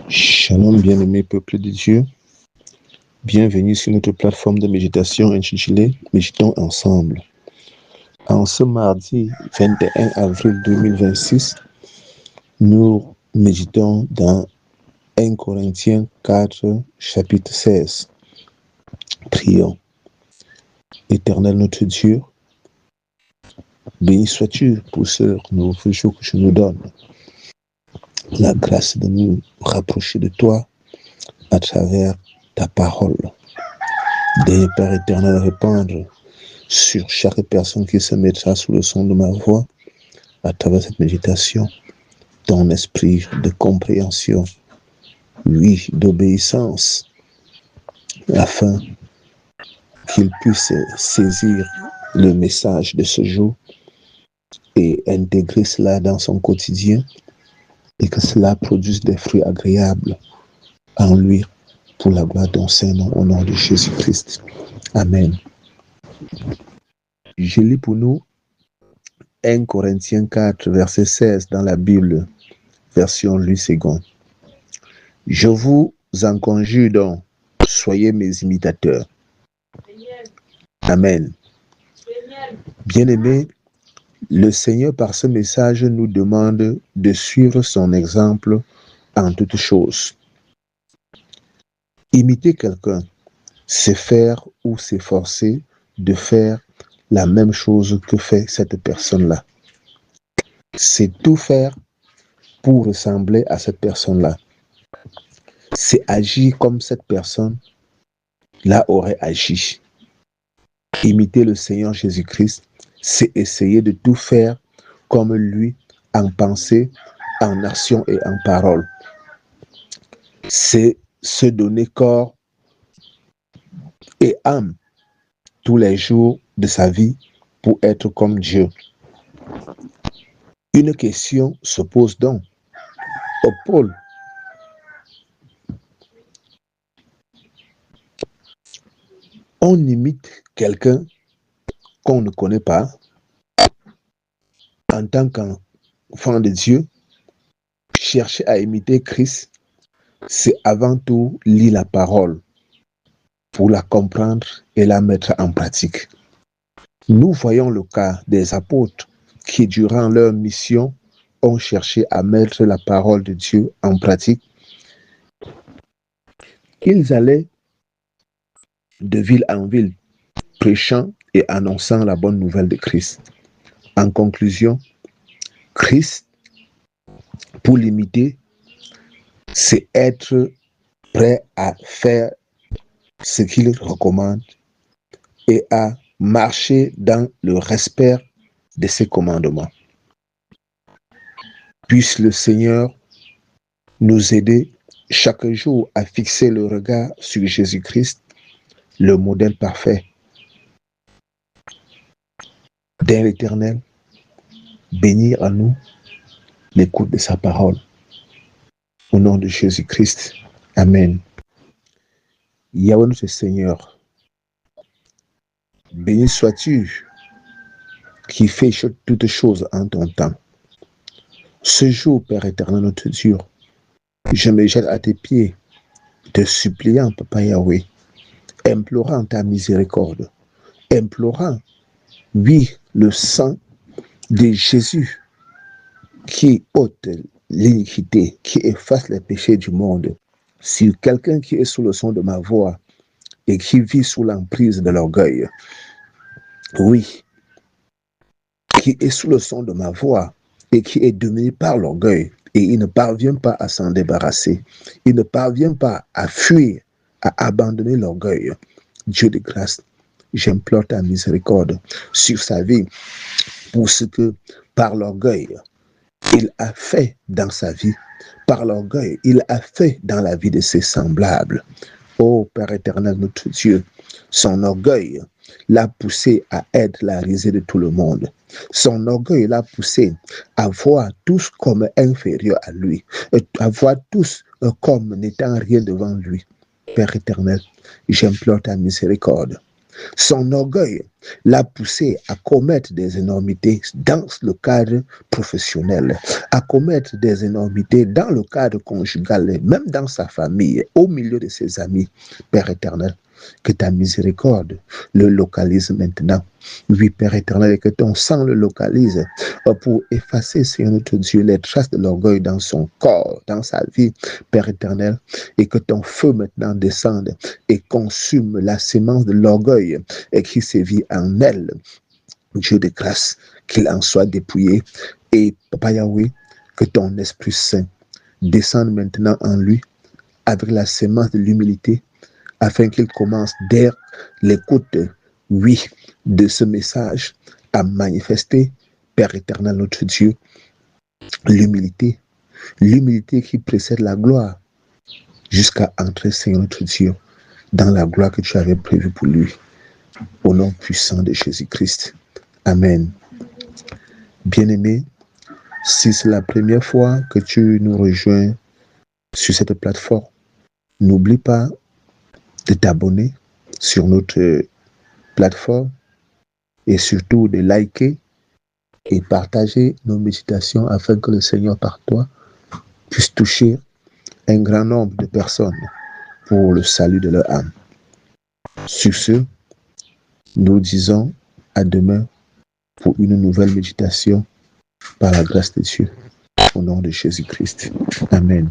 Shalom, bien-aimé peuple de Dieu. Bienvenue sur notre plateforme de méditation intitulée Méditons ensemble. En ce mardi 21 avril 2026, nous méditons dans 1 Corinthiens 4, chapitre 16. Prions. Éternel notre Dieu, béni sois-tu pour ce nouveau jour que tu nous donnes. La grâce de nous rapprocher de toi à travers ta parole. Des Père éternel, répandre sur chaque personne qui se mettra sous le son de ma voix à travers cette méditation ton esprit de compréhension, oui, d'obéissance, afin qu'il puisse saisir le message de ce jour et intégrer cela dans son quotidien et que cela produise des fruits agréables en lui pour la gloire de ton Saint-Nom au nom de Jésus-Christ. Amen. Je lis pour nous 1 Corinthiens 4, verset 16 dans la Bible, version Louis II. Je vous en conjure donc, soyez mes imitateurs. Amen. Bien-aimés, le Seigneur par ce message nous demande de suivre son exemple en toutes choses. Imiter quelqu'un, c'est faire ou s'efforcer de faire la même chose que fait cette personne-là. C'est tout faire pour ressembler à cette personne-là. C'est agir comme cette personne-là aurait agi. Imiter le Seigneur Jésus-Christ, c'est essayer de tout faire comme lui en pensée, en action et en parole. C'est se donner corps et âme tous les jours de sa vie pour être comme Dieu. Une question se pose donc. Paul, on imite quelqu'un qu'on ne connaît pas en tant qu'enfant de Dieu. Chercher à imiter Christ, c'est avant tout lire la parole pour la comprendre et la mettre en pratique. Nous voyons le cas des apôtres qui, durant leur mission, ont cherché à mettre la parole de Dieu en pratique. Ils allaient de ville en ville, prêchant et annonçant la bonne nouvelle de Christ. En conclusion, Christ, pour l'imiter, c'est être prêt à faire ce qu'il recommande et à marcher dans le respect de ses commandements. Puisse le Seigneur nous aider chaque jour à fixer le regard sur Jésus-Christ, le modèle parfait. Dès l'Éternel, bénir à nous l'écoute de sa parole. Au nom de Jésus-Christ. Amen. Yahweh notre Seigneur, béni sois-tu qui fais toutes choses en ton temps. Ce jour, Père éternel, notre Dieu, je me jette à tes pieds, te suppliant, Papa Yahweh, implorant ta miséricorde, implorant, oui, le sang de Jésus qui ôte l'iniquité, qui efface les péchés du monde. Si quelqu'un qui est sous le son de ma voix et qui vit sous l'emprise de l'orgueil, oui, qui est sous le son de ma voix et qui est dominé par l'orgueil et il ne parvient pas à s'en débarrasser, il ne parvient pas à fuir, à abandonner l'orgueil. Dieu de grâce, j'implore ta miséricorde sur sa vie pour ce que par l'orgueil, il a fait dans sa vie, par l'orgueil, il a fait dans la vie de ses semblables. Ô Père éternel, notre Dieu, son orgueil l'a poussé à être la risée de tout le monde. Son orgueil l'a poussé à voir tous comme inférieurs à lui, à voir tous comme n'étant rien devant lui. Père éternel, j'implore ta miséricorde. Son orgueil l'a poussé à commettre des énormités dans le cadre professionnel, à commettre des énormités dans le cadre conjugal, même dans sa famille, au milieu de ses amis. Père éternel, que ta miséricorde le localise maintenant. Oui, Père éternel, et que ton sang le localise pour effacer, Seigneur notre Dieu, les traces de l'orgueil dans son corps, dans sa vie, Père éternel, et que ton feu maintenant descende et consume la sémence de l'orgueil et qui sévit en elle. Dieu de grâce, qu'il en soit dépouillé. Et Papa Yahweh, que ton Esprit Saint descende maintenant en lui avec la sémence de l'humilité, afin qu'il commence dès l'écoute, oui, de ce message à manifester, Père éternel, notre Dieu, l'humilité, l'humilité qui précède la gloire, jusqu'à entrer, Seigneur notre Dieu, dans la gloire que tu avais prévue pour lui. Au nom puissant de Jésus-Christ. Amen. Bien-aimé, si c'est la première fois que tu nous rejoins sur cette plateforme, n'oublie pas de t'abonner sur notre plateforme et surtout de liker et partager nos méditations afin que le Seigneur par toi puisse toucher un grand nombre de personnes pour le salut de leur âme. Sur ce, nous disons à demain pour une nouvelle méditation par la grâce de Dieu. Au nom de Jésus-Christ. Amen.